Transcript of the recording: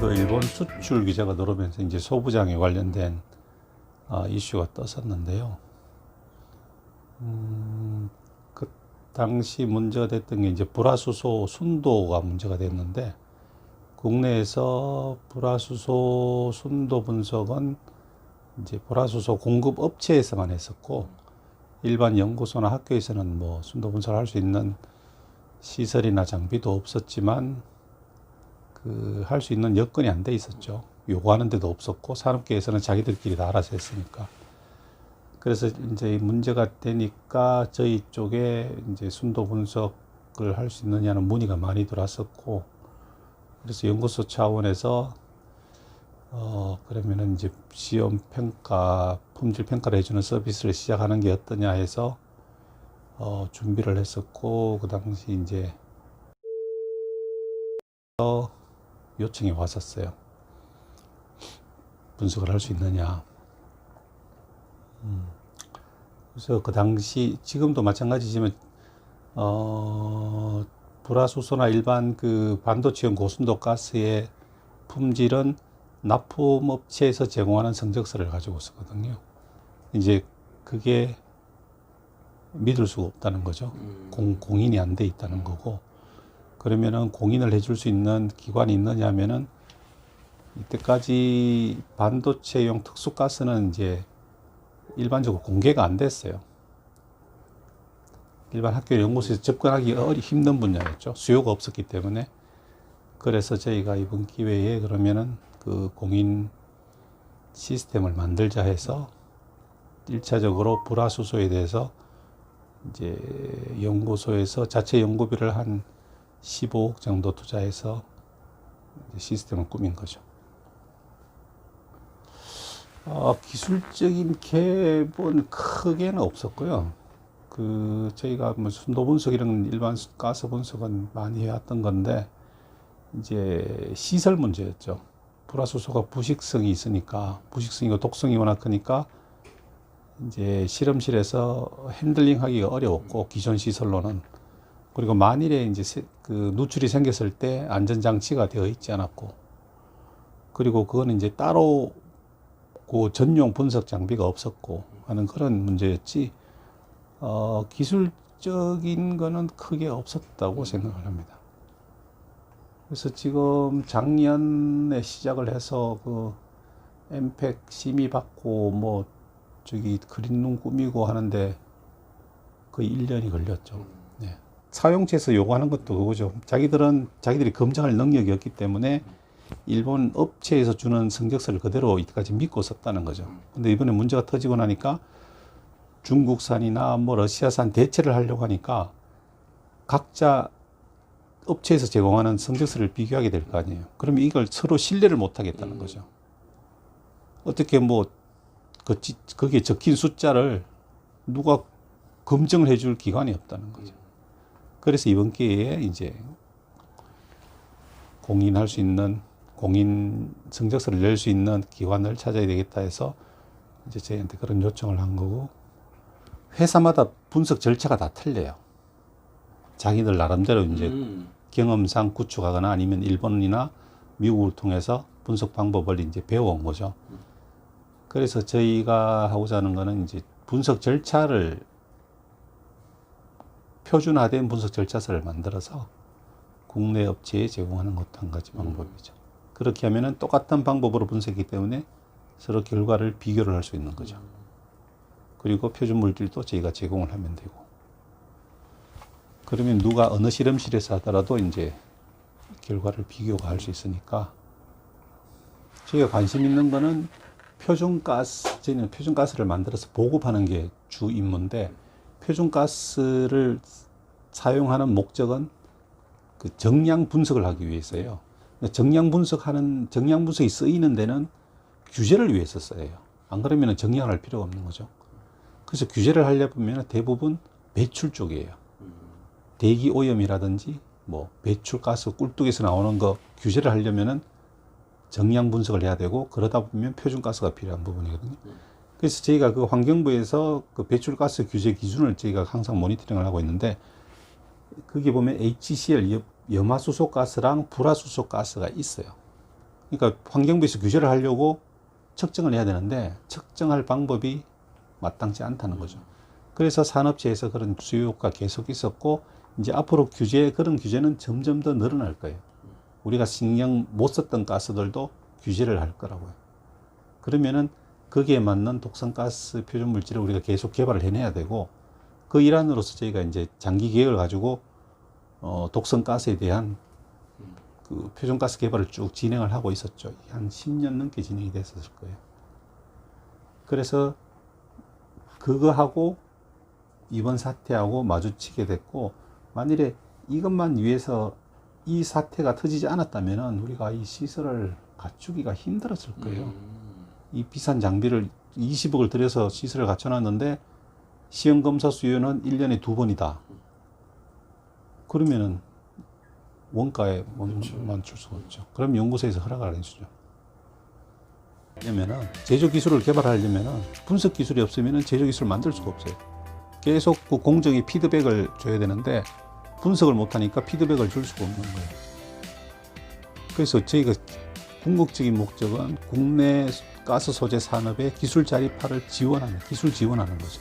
그 일본 수출 규제가 들어오면서 이제 소부장에 관련된 이슈가 떴었는데요. 그 당시 문제가 됐던 게 이제 불화수소 순도가 문제가 됐는데, 국내에서 불화수소 순도 분석은 이제 불화수소 공급 업체에서만 했었고, 일반 연구소나 학교에서는 뭐 순도 분석을 할 수 있는 시설이나 장비도 없었지만 할 수 있는 여건이 안 돼 있었죠. 요구하는 데도 없었고, 산업계에서는 자기들끼리 다 알아서 했으니까. 그래서 이제 문제가 되니까 저희 쪽에 이제 순도 분석을 할 수 있느냐는 문의가 많이 들어왔었고, 그래서 연구소 차원에서 그러면은 이제 시험 평가, 품질 평가를 해주는 서비스를 시작하는 게 어떠냐 해서 준비를 했었고, 그 당시 이제 요청이 왔었어요. 분석을 할 수 있느냐. 그래서 그 당시, 지금도 마찬가지지만 불화수소나 일반 그 반도체용 고순도 가스의 품질은 납품업체에서 제공하는 성적서를 가지고 있었거든요. 이제 그게 믿을 수가 없다는 거죠. 공인이 안 돼 있다는 거고, 그러면은 공인을 해줄 수 있는 기관이 있느냐 하면은, 이때까지 반도체용 특수가스는 이제 일반적으로 공개가 안 됐어요. 일반 학교 연구소에서 접근하기 힘든 분야였죠. 수요가 없었기 때문에. 그래서 저희가 이번 기회에 그러면은 그 공인 시스템을 만들자 해서 1차적으로 불화수소에 대해서 이제 연구소에서 자체 연구비를 한 15억 정도 투자해서 시스템을 꾸민 거죠. 기술적인 갭은 크게는 없었고요. 저희가 뭐 순도 분석 이런 일반 가스 분석은 많이 해왔던 건데, 이제 시설 문제였죠. 불화수소가 부식성이 있으니까, 부식성이고 독성이 워낙 크니까 이제 실험실에서 핸들링 하기가 어려웠고, 기존 시설로는. 그리고 만일에 이제 누출이 생겼을 때 안전장치가 되어 있지 않았고, 그리고 그거는 이제 따로 그 전용 분석 장비가 없었고 하는 그런 문제였지, 기술적인 거는 크게 없었다고 생각을 합니다. 그래서 지금 작년에 시작을 해서 엠팩 심의 받고 뭐 그린룸 꾸미고 하는데 거의 1년이 걸렸죠. 네. 사용체에서 요구하는 것도 그거죠. 자기들이 검증할 능력이 없기 때문에 일본 업체에서 주는 성적서를 그대로 이때까지 믿고 썼다는 거죠. 근데 이번에 문제가 터지고 나니까 중국산이나 뭐 러시아산 대체를 하려고 하니까 각자 업체에서 제공하는 성적서를 비교하게 될 거 아니에요. 그러면 이걸 서로 신뢰를 못 하겠다는 거죠. 어떻게 뭐 거기에 적힌 숫자를 누가 검증을 해줄 기관이 없다는 거죠. 그래서 이번 기회에 이제 공인할 수 있는, 공인 성적서를 낼 수 있는 기관을 찾아야 되겠다 해서 이제 저희한테 그런 요청을 한 거고, 회사마다 분석 절차가 다 틀려요. 자기들 나름대로 이제 경험상 구축하거나 아니면 일본이나 미국을 통해서 분석 방법을 이제 배워온 거죠. 그래서 저희가 하고자 하는 거는 이제 분석 절차를, 표준화된 분석 절차서를 만들어서 국내 업체에 제공하는 것도 한 가지 방법이죠. 그렇게 하면은 똑같은 방법으로 분석이기 때문에 서로 결과를 비교를 할 수 있는 거죠. 그리고 표준 물질도 저희가 제공을 하면 되고, 그러면 누가 어느 실험실에서 하더라도 이제 결과를 비교가 할 수 있으니까, 저희가 관심 있는 거는 저희는 표준가스를 만들어서 보급하는 게 주 임무인데, 표준가스를 사용하는 목적은 그 정량 분석을 하기 위해서예요. 정량 분석이 쓰이는 데는 규제를 위해서 써요. 안 그러면 정량할 필요가 없는 거죠. 그래서 규제를 하려면 대부분 배출 쪽이에요. 대기 오염이라든지 뭐 배출가스 꿀뚝에서 나오는 거 규제를 하려면은 정량 분석을 해야 되고, 그러다 보면 표준가스가 필요한 부분이거든요. 그래서 저희가 그 환경부에서 그 배출가스 규제 기준을 저희가 항상 모니터링을 하고 있는데, 거기 보면 HCl 염화수소가스랑 불화수소가스가 있어요. 그러니까 환경부에서 규제를 하려고 측정을 해야 되는데 측정할 방법이 마땅치 않다는 거죠. 그래서 산업체에서 그런 수요 효과 계속 있었고 이제 앞으로 그런 규제는 점점 더 늘어날 거예요. 우리가 신경 못 썼던 가스들도 규제를 할 거라고요. 그러면은 거기에 맞는 독성가스 표준 물질을 우리가 계속 개발을 해내야 되고 그 일환으로서 저희가 이제 장기 계획을 가지고 독성가스에 대한 그 표준가스 개발을 쭉 진행을 하고 있었죠. 한 10년 넘게 진행이 됐었을 거예요. 그래서 그거하고 이번 사태하고 마주치게 됐고 만일에 이것만 위해서 이 사태가 터지지 않았다면 우리가 이 시설을 갖추기가 힘들었을 거예요. 이 비싼 장비를 20억을 들여서 시설을 갖춰놨는데 시험검사 수요는 1년에 2번이다. 그러면은 원가에 멈출 수가 없죠. 그럼 연구소에서 허락을 안 해주죠. 왜냐면은 제조 기술을 개발하려면은 분석 기술이 없으면은 제조 기술을 만들 수가 없어요. 계속 그 공정이 피드백을 줘야 되는데 분석을 못하니까 피드백을 줄 수가 없는 거예요. 그래서 저희가 궁극적인 목적은 국내 가스 소재 산업의 기술 자립화를 기술 지원하는 거죠.